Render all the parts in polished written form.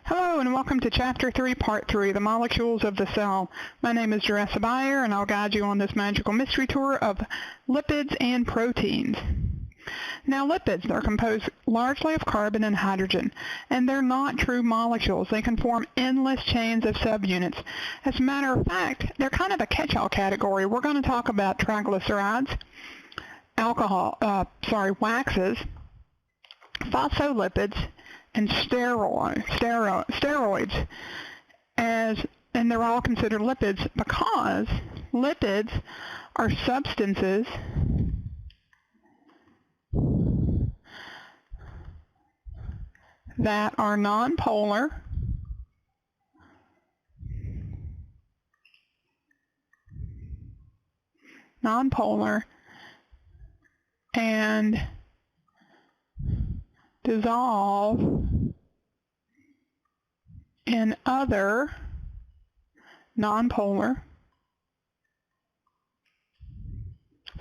Hello and welcome to Chapter 3, Part 3, The Molecules of the Cell. My name is Jeressa Beyer and I'll guide you on this magical mystery tour of lipids and proteins. Now lipids, they're composed largely of carbon and hydrogen, and they're not true molecules. They can form endless chains of subunits. As a matter of fact, they're kind of a catch-all category. We're going to talk about triglycerides, waxes, phospholipids, and steroids, and they're all considered lipids because lipids are substances that are nonpolar and dissolve in other nonpolar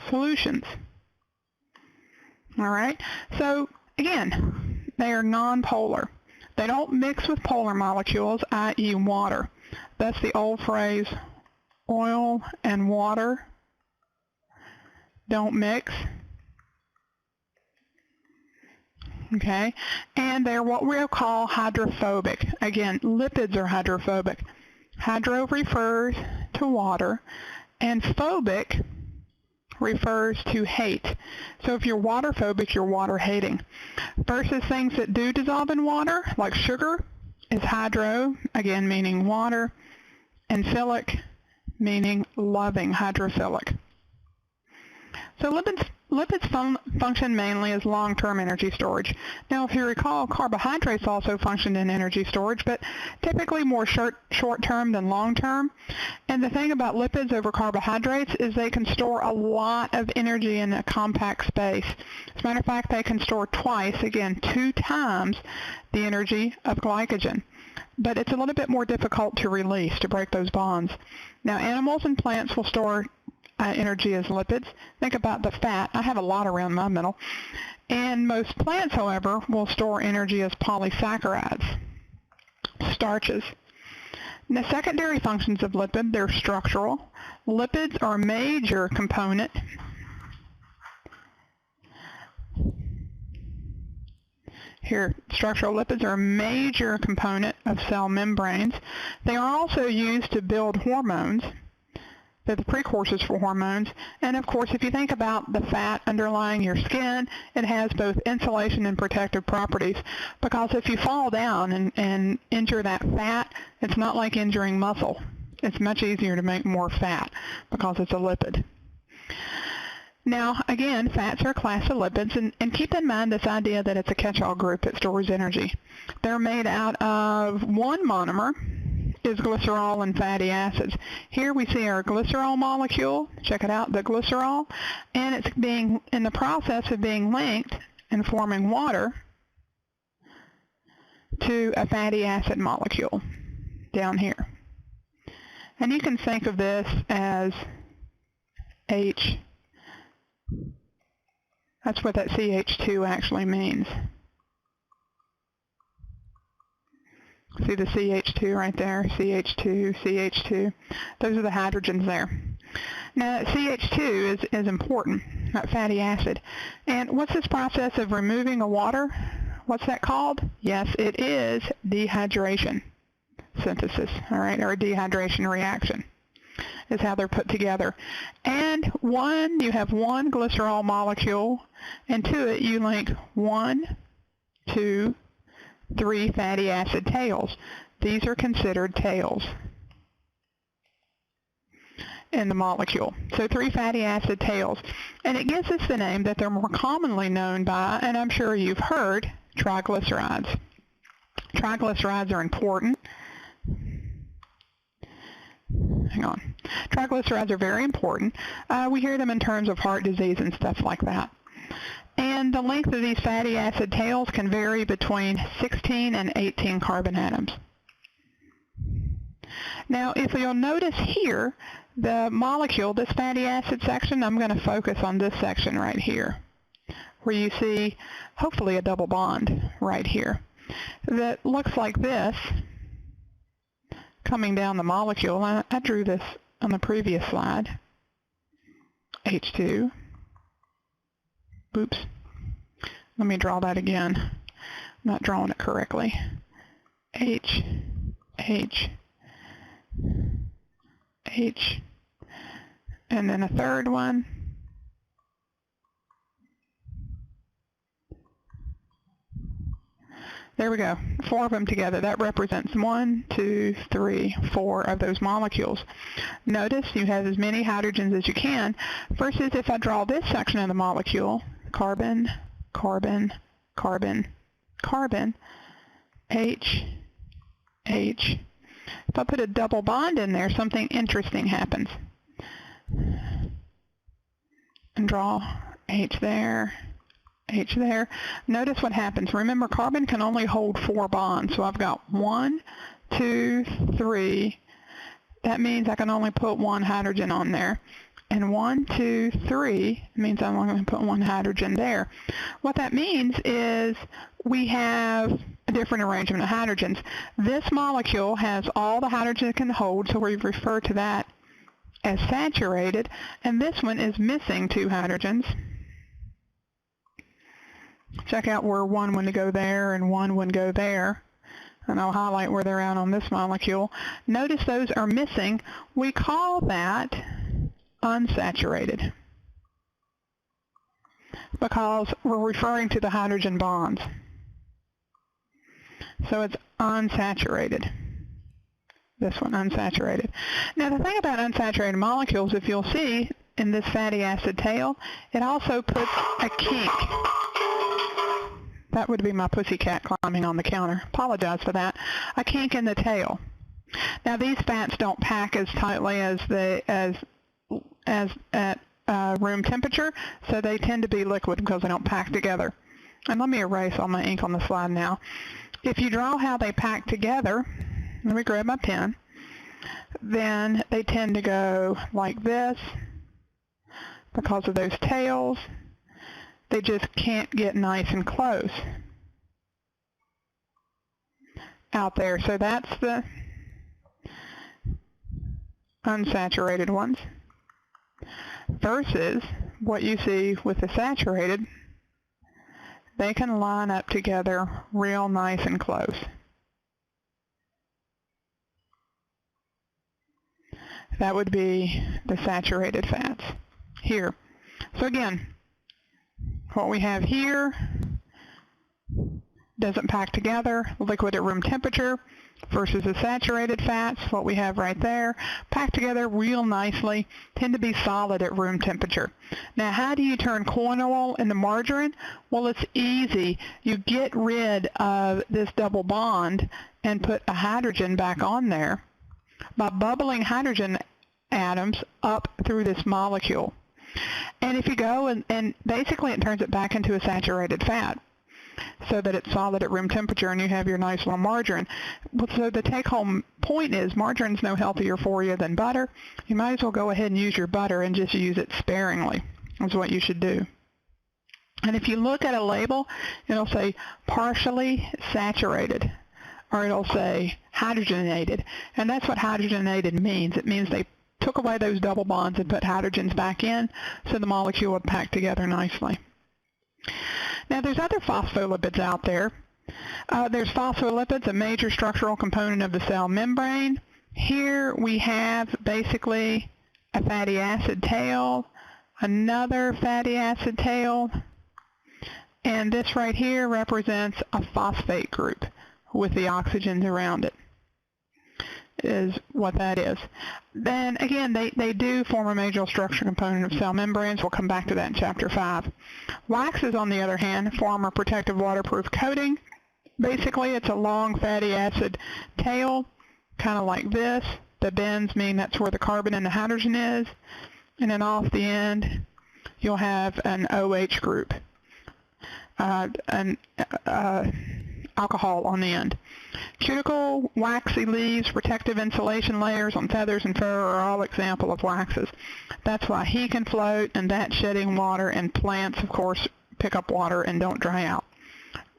solutions. All right, so again, they are nonpolar. They don't mix with polar molecules, i.e. water. That's the old phrase, oil and water don't mix. Okay, and they're what we'll call hydrophobic. Again, lipids are hydrophobic. Hydro refers to water, and phobic refers to hate. So if you're water phobic, you're water hating. Versus things that do dissolve in water, like sugar, is hydro, again meaning water, and philic, meaning loving, hydrophilic. So lipids function mainly as long-term energy storage. Now, if you recall, carbohydrates also function in energy storage, but typically more short-term than long-term. And the thing about lipids over carbohydrates is they can store a lot of energy in a compact space. As a matter of fact, they can store twice, again, 2 times the energy of glycogen. But it's a little bit more difficult to release, to break those bonds. Now, animals and plants will store energy as lipids. Think about the fat. I have a lot around my middle. And most plants, however, will store energy as polysaccharides, starches. And the secondary functions of lipid, they're structural. Lipids are a major component structural lipids are a major component of cell membranes. They are also used to build hormones. They're the precursors for hormones. And of course, if you think about the fat underlying your skin, it has both insulation and protective properties. Because if you fall down and injure that fat, it's not like injuring muscle. It's much easier to make more fat because it's a lipid. Now, again, fats are a class of lipids, and keep in mind this idea that it's a catch-all group that stores energy. They're made out of one monomer, is glycerol and fatty acids. Here we see our glycerol molecule. Check it out, the glycerol, and it's being in the process of being linked and forming water to a fatty acid molecule down here. And you can think of this as H. That's what that CH2 actually means. See the CH2 right there, CH2, CH2. Those are the hydrogens there. Now, CH2 is important, not fatty acid. And what's this process of removing a water? What's that called? Yes, it is dehydration synthesis, all right, or a dehydration reaction is how they're put together. And you have one glycerol molecule, and to it you link 1, 2, 3 fatty acid tails. These are considered tails in the molecule. So 3 fatty acid tails. And it gives us the name that they're more commonly known by, and I'm sure you've heard, triglycerides. Triglycerides are important. Hang on. Triglycerides are very important. We hear them in terms of heart disease and stuff like that. And the length of these fatty acid tails can vary between 16 and 18 carbon atoms. Now, if you'll notice here, the molecule, this fatty acid section, I'm going to focus on this section right here, where you see, hopefully, a double bond right here. that looks like this coming down the molecule. I drew this on the previous slide. H2. Oops. Let me draw that again. I'm not drawing it correctly. H, H, H, and then a third one. There we go, 4 of them together. That represents 1, 2, 3, 4 of those molecules. Notice you have as many hydrogens as you can, versus if I draw this section of the molecule, carbon, carbon, carbon, carbon, H, H. If I put a double bond in there, something interesting happens. And draw H there, H there. Notice what happens. Remember, carbon can only hold 4 bonds. So I've got 1, 2, 3. That means I can only put 1 hydrogen on there. And 1, 2, 3 means I'm only going to put 1 hydrogen there. What that means is we have a different arrangement of hydrogens. This molecule has all the hydrogen it can hold, so we refer to that as saturated. And this one is missing 2 hydrogens. Check out where 1 would go there and 1 would go there. And I'll highlight where they're at on this molecule. Notice those are missing. We call that unsaturated because we're referring to the hydrogen bonds. So it's unsaturated. This one, unsaturated. Now the thing about unsaturated molecules, if you'll see in this fatty acid tail, it also puts a kink. That would be my pussycat climbing on the counter. Apologize for that. A kink in the tail. Now these fats don't pack as tightly as at room temperature, so they tend to be liquid because they don't pack together. And let me erase all my ink on the slide now. If you draw how they pack together, let me grab my pen, then they tend to go like this because of those tails. They just can't get nice and close out there. So that's the unsaturated ones. Versus what you see with the saturated, they can line up together real nice and close. That would be the saturated fats here. So again, what we have here doesn't pack together, liquid at room temperature, versus the saturated fats, what we have right there, pack together real nicely, tend to be solid at room temperature. Now, how do you turn corn oil into margarine? Well, it's easy. You get rid of this double bond and put a hydrogen back on there by bubbling hydrogen atoms up through this molecule. And if you go and basically it turns it back into a saturated fat so that it's solid at room temperature and you have your nice little margarine. So the take-home point is margarine's no healthier for you than butter. You might as well go ahead and use your butter and just use it sparingly is what you should do. And if you look at a label, it'll say partially saturated or it'll say hydrogenated. And that's what hydrogenated means. It means they took away those double bonds and put hydrogens back in so the molecule would pack together nicely. Now there's other phospholipids out there. There's phospholipids, a major structural component of the cell membrane. Here we have basically a fatty acid tail, another fatty acid tail, and this right here represents a phosphate group with the oxygens around it, is what that is. Then again, they do form a major structural component of cell membranes. We'll come back to that in Chapter 5. Waxes, on the other hand, form a protective waterproof coating. Basically, it's a long fatty acid tail, kind of like this. The bends mean that's where the carbon and the hydrogen is. And then off the end, you'll have an OH group, alcohol on the end. Cuticle, waxy leaves, protective insulation layers on feathers and fur are all examples of waxes. That's why he can float and that's shedding water, and plants, of course, pick up water and don't dry out.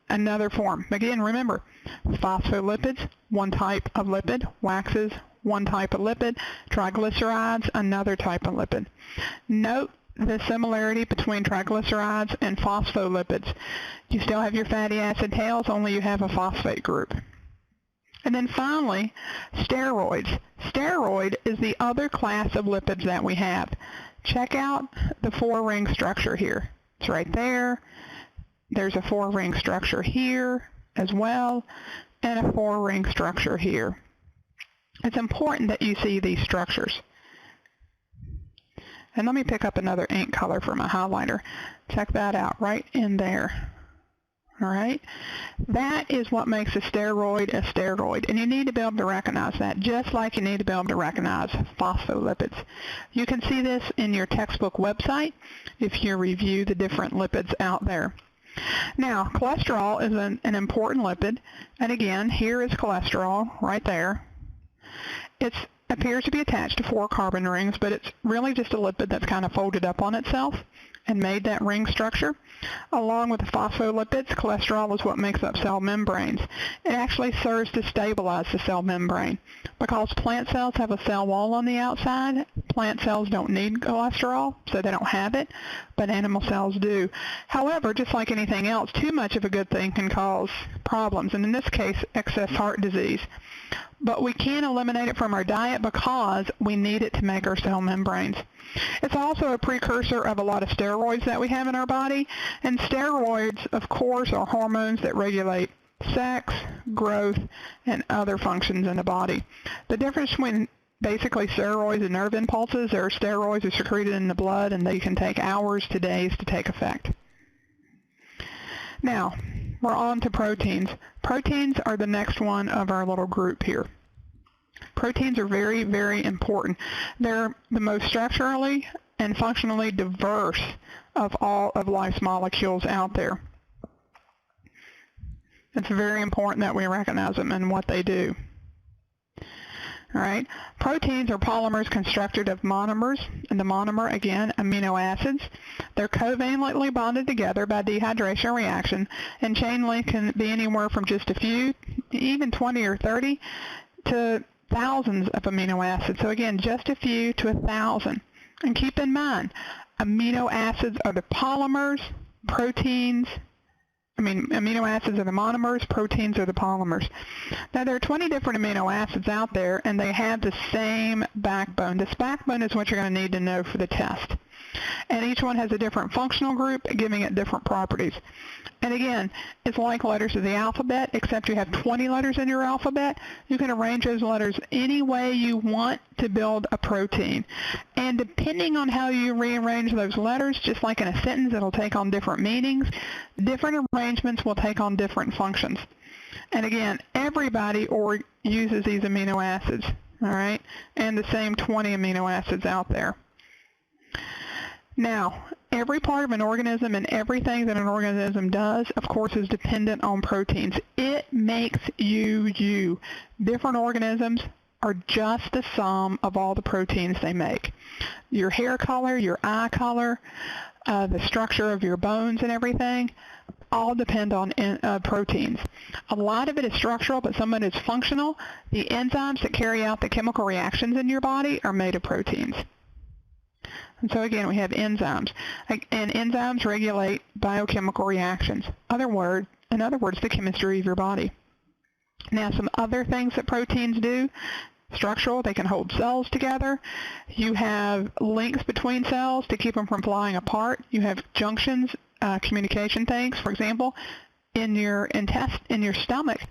another form. Again, remember, phospholipids, one type of lipid, waxes, one type of lipid, triglycerides, another type of lipid. Note the similarity between triglycerides and phospholipids. You still have your fatty acid tails, only you have a phosphate group. And then finally, steroids. Steroid is the other class of lipids that we have. Check out the 4-ring structure here. It's right there. There's a 4-ring structure here as well, and a 4-ring structure here. It's important that you see these structures. And let me pick up another ink color for my highlighter. Check that out right in there. All right? That is what makes a steroid, and you need to be able to recognize that, just like you need to be able to recognize phospholipids. You can see this in your textbook website if you review the different lipids out there. Now, cholesterol is an important lipid, and again, here is cholesterol right there. It appears to be attached to 4 carbon rings, but it's really just a lipid that's kind of folded up on itself and made that ring structure. Along with the phospholipids, cholesterol is what makes up cell membranes. It actually serves to stabilize the cell membrane. Because plant cells have a cell wall on the outside, plant cells don't need cholesterol, so they don't have it, but animal cells do. However, just like anything else, too much of a good thing can cause problems, and in this case, excess heart disease. But we can eliminate it from our diet because we need it to make our cell membranes. It's also a precursor of a lot of steroids that we have in our body, and steroids, of course, are hormones that regulate sex, growth, and other functions in the body. The difference between basically steroids and nerve impulses are steroids are secreted in the blood, and they can take hours to days to take effect. Now, we're on to proteins. Proteins are the next one of our little group here. Proteins are very, very important. They're the most structurally and functionally diverse of all of life's molecules out there. It's very important that we recognize them and what they do. All right. Proteins are polymers constructed of monomers, and the monomer, again, amino acids. They're covalently bonded together by dehydration reaction, and chain length can be anywhere from just a few, even 20 or 30, to thousands of amino acids. So again, just a few to 1,000. And keep in mind, amino acids are the polymers, amino acids are the monomers, proteins are the polymers. Now, there are 20 different amino acids out there, and they have the same backbone. This backbone is what you're going to need to know for the test. And each one has a different functional group, giving it different properties. And again, it's like letters of the alphabet, except you have 20 letters in your alphabet. You can arrange those letters any way you want to build a protein. And depending on how you rearrange those letters, just like in a sentence, it'll take on different meanings. Different arrangements will take on different functions. And again, everybody uses these amino acids, all right, and the same 20 amino acids out there. Now, every part of an organism and everything that an organism does, of course, is dependent on proteins. It makes you you. Different organisms are just the sum of all the proteins they make. Your hair color, your eye color, the structure of your bones and everything, all depend on proteins. A lot of it is structural, but some of it is functional. The enzymes that carry out the chemical reactions in your body are made of proteins. And so again, we have enzymes. And enzymes regulate biochemical reactions. In other words, the chemistry of your body. Now, some other things that proteins do, structural, they can hold cells together. You have links between cells to keep them from flying apart. You have junctions, communication things. For example, in your stomach.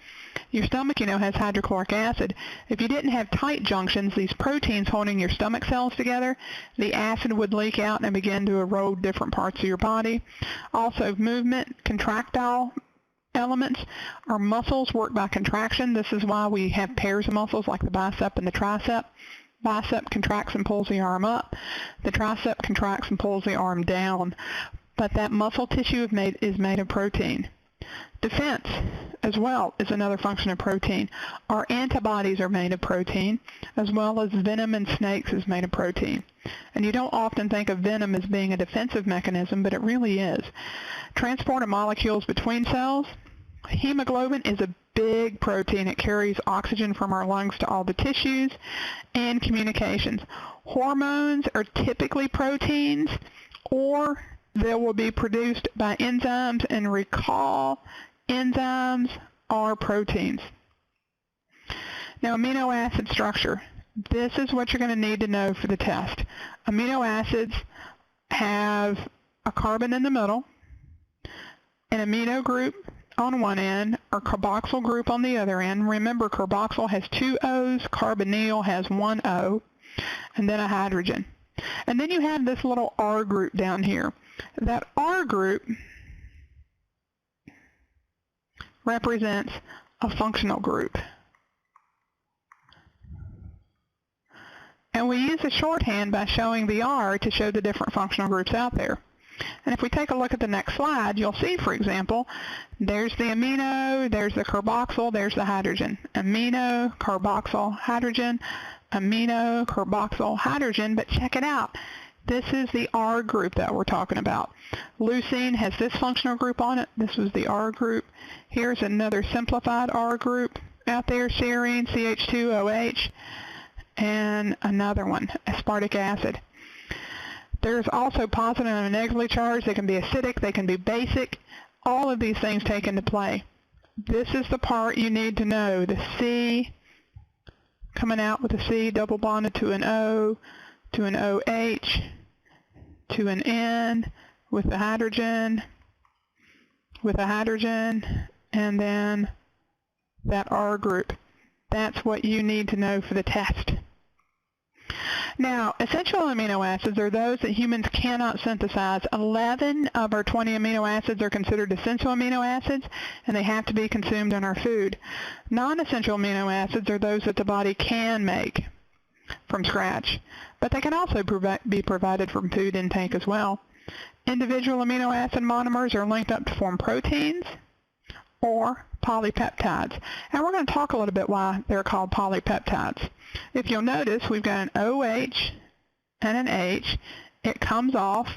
Your stomach, has hydrochloric acid. If you didn't have tight junctions, these proteins holding your stomach cells together, the acid would leak out and begin to erode different parts of your body. Also, movement, contractile elements. Our muscles work by contraction. This is why we have pairs of muscles like the bicep and the tricep. Bicep contracts and pulls the arm up. The tricep contracts and pulls the arm down. But that muscle tissue is made of protein. Defense, as well, is another function of protein. Our antibodies are made of protein, as well as venom in snakes is made of protein. And you don't often think of venom as being a defensive mechanism, but it really is. Transport of molecules between cells, Hemoglobin is a big protein. It carries oxygen from our lungs to all the tissues and communications. Hormones are typically proteins, or they will be produced by enzymes, and recall, enzymes are proteins. Now, amino acid structure. This is what you're going to need to know for the test. Amino acids have a carbon in the middle, an amino group on one end, or carboxyl group on the other end. Remember, carboxyl has 2 O's, carbonyl has 1 O, and then a hydrogen. And then you have this little R group down here. That R group represents a functional group. And we use a shorthand by showing the R to show the different functional groups out there. And if we take a look at the next slide, you'll see, for example, there's the amino, there's the carboxyl, there's the hydrogen. Amino, carboxyl, hydrogen, amino, carboxyl, hydrogen. But check it out. This is the R group that we're talking about. Leucine has this functional group on it. This was the R group. Here's another simplified R group out there, serine, CH2OH, and another one, aspartic acid. There's also positive and negatively charged. They can be acidic, they can be basic. All of these things take into play. This is the part you need to know. The C coming out with a C double bonded to an O, to an OH, to an N with the hydrogen, and then that R group. That's what you need to know for the test. Now, essential amino acids are those that humans cannot synthesize. 11 of our 20 amino acids are considered essential amino acids, and they have to be consumed in our food. Non-essential amino acids are those that the body can make from scratch, but they can also be provided from food intake as well. Individual amino acid monomers are linked up to form proteins or polypeptides. And we're going to talk a little bit why they're called polypeptides. If you'll notice, we've got an OH and an H. It comes off.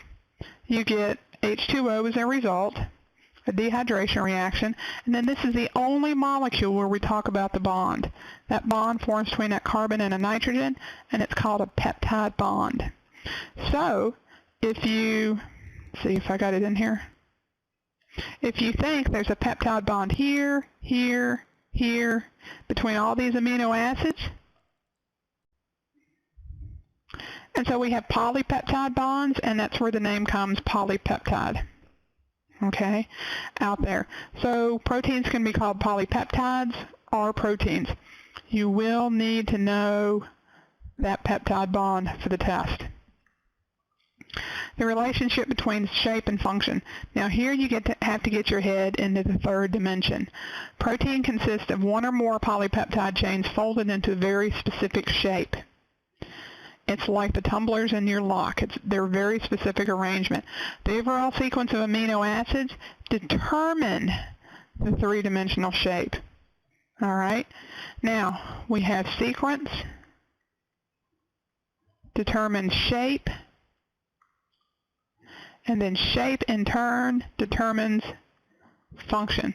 You get H2O as a result, a dehydration reaction. And then this is the only molecule where we talk about the bond. That bond forms between that carbon and a nitrogen, and it's called a peptide bond. So if you, see if I got it in here. If you think there's a peptide bond here, here, here, between all these amino acids, and so we have polypeptide bonds, and that's where the name comes, polypeptide, okay, out there. So proteins can be called polypeptides or proteins. You will need to know that peptide bond for the test. The relationship between shape and function. Now here you have to get your head into the third dimension. Protein consists of one or more polypeptide chains folded into a very specific shape. It's like the tumblers in your lock. They're a very specific arrangement. The overall sequence of amino acids determine the three-dimensional shape. All right? Now, we have sequence, determines shape, and then shape in turn determines function.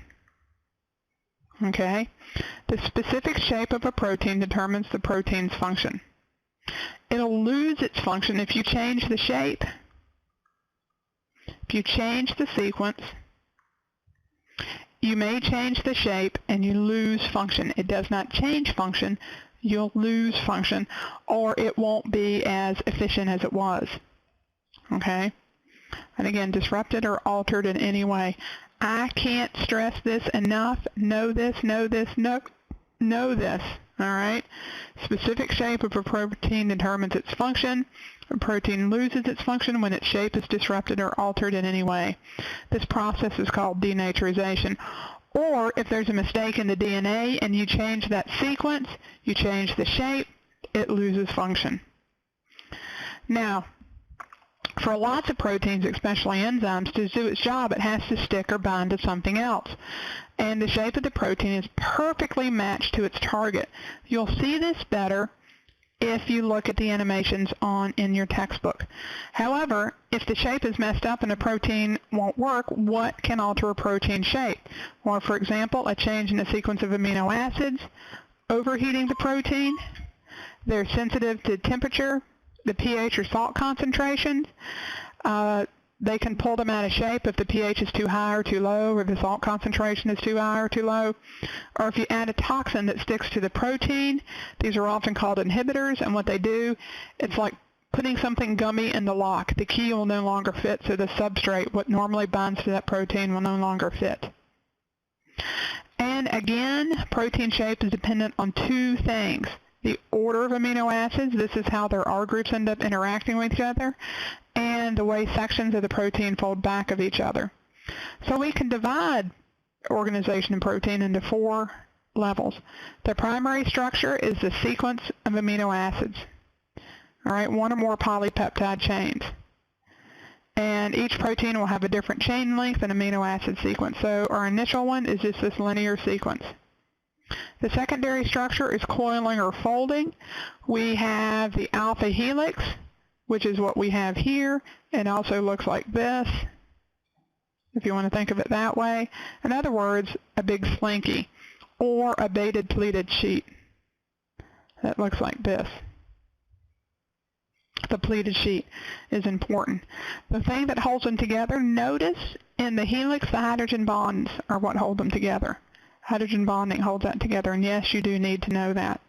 Okay? The specific shape of a protein determines the protein's function. It'll lose its function if you change the shape, if you change the sequence. You may change the shape and you lose function. It does not change function. You'll lose function, or it won't be as efficient as it was. Okay? And again, disrupted or altered in any way. I can't stress this enough. Know this, know this, know this. All right? Specific shape of a protein determines its function. A protein loses its function when its shape is disrupted or altered in any way. This process is called denaturization. Or if there's a mistake in the DNA and you change that sequence, you change the shape, it loses function. Now, for lots of proteins, especially enzymes, to do its job, it has to stick or bind to something else. And the shape of the protein is perfectly matched to its target. You'll see this better if you look at the animations in your textbook. However, if the shape is messed up and a protein won't work, what can alter a protein shape? Well, for example, a change in the sequence of amino acids, overheating the protein. They're sensitive to temperature, the pH or salt concentrations. They can pull them out of shape if the pH is too high or too low, or the salt concentration is too high or too low. Or if you add a toxin that sticks to the protein, these are often called inhibitors, and what they do, it's like putting something gummy in the lock. The key will no longer fit, so the substrate, what normally binds to that protein, will no longer fit. And again, protein shape is dependent on two things. The order of amino acids, this is how their R groups end up interacting with each other, and the way sections of the protein fold back of each other. So we can divide organization of protein into 4 levels. The primary structure is the sequence of amino acids. All right, one or more polypeptide chains. And each protein will have a different chain length and amino acid sequence. So our initial one is just this linear sequence. The secondary structure is coiling or folding. We have the alpha helix, which is what we have here. It also looks like this, if you want to think of it that way. In other words, a big slinky, or a baited pleated sheet. That looks like this. The pleated sheet is important. The thing that holds them together, notice in the helix, the hydrogen bonds are what hold them together. Hydrogen bonding holds that together, and yes, you do need to know that.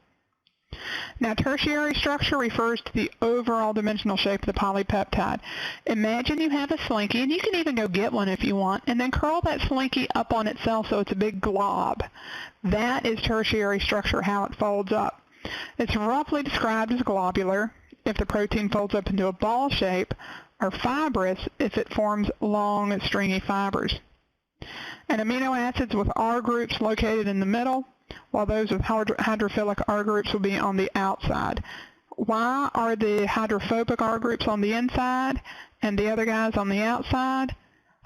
Now, tertiary structure refers to the overall dimensional shape of the polypeptide. Imagine you have a slinky, and you can even go get one if you want, and then curl that slinky up on itself so it's a big glob. That is tertiary structure, how it folds up. It's roughly described as globular if the protein folds up into a ball shape, or fibrous if it forms long, stringy fibers. And amino acids with R groups located in the middle, while those with hydrophilic R groups will be on the outside. Why are the hydrophobic R groups on the inside and the other guys on the outside?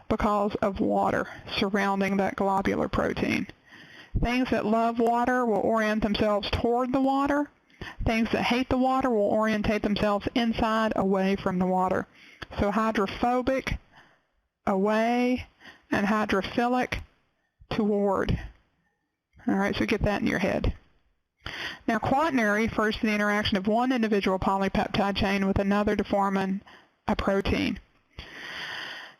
Because of water surrounding that globular protein. Things that love water will orient themselves toward the water. Things that hate the water will orientate themselves inside, away from the water. So hydrophobic, away, and hydrophilic, toward. All right, so get that in your head. Now, quaternary refers to the interaction of one individual polypeptide chain with another to form a protein.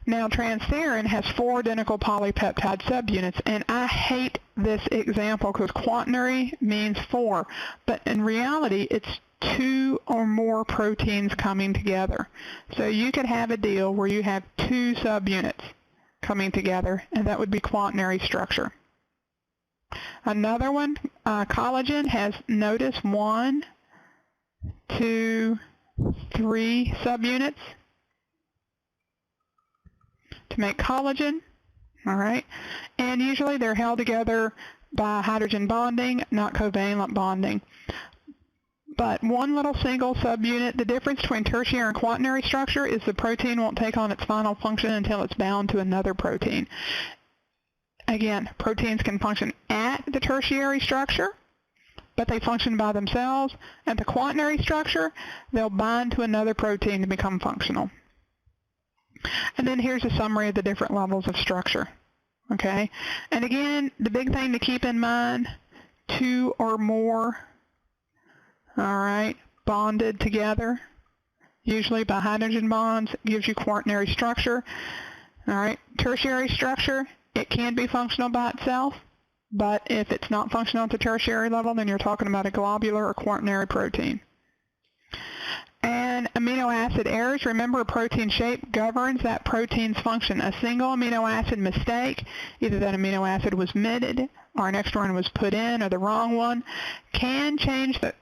Now, transferrin has 4 identical polypeptide subunits, and I hate this example because quaternary means 4, but in reality, it's 2 or more proteins coming together. So you could have a deal where you have 2 subunits coming together, and that would be quaternary structure. Another one, collagen, has, notice, 1, 2, 3 subunits to make collagen. All right, and usually they're held together by hydrogen bonding, not covalent bonding. But one little single subunit, the difference between tertiary and quaternary structure is the protein won't take on its final function until it's bound to another protein. Again, proteins can function at the tertiary structure, but they function by themselves. At the quaternary structure, they'll bind to another protein to become functional. And then here's a summary of the different levels of structure. Okay? And again, the big thing to keep in mind, 2 or more, all right, bonded together, usually by hydrogen bonds, gives you quaternary structure. All right, tertiary structure, it can be functional by itself, but if it's not functional at the tertiary level, then you're talking about a globular or quaternary protein. And amino acid errors, remember, a protein shape governs that protein's function. A single amino acid mistake, either that amino acid was omitted or an extra one was put in or the wrong one, can change the,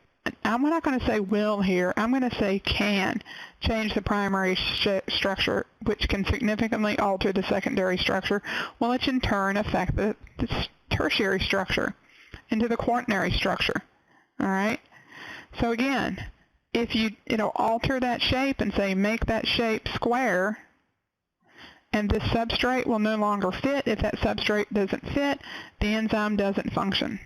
I'm not going to say will here, I'm going to say can change the primary structure, which can significantly alter the secondary structure, which in turn affect the tertiary structure into the quaternary structure. All right? So again, if you alter that shape and say make that shape square, and this substrate will no longer fit. If that substrate doesn't fit, the enzyme doesn't function.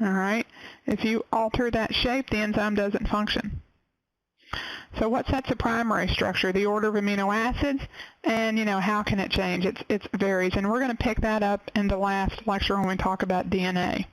All right? If you alter that shape, the enzyme doesn't function. So what sets a primary structure? The order of amino acids, and how can it change? It varies, and we're going to pick that up in the last lecture when we talk about DNA.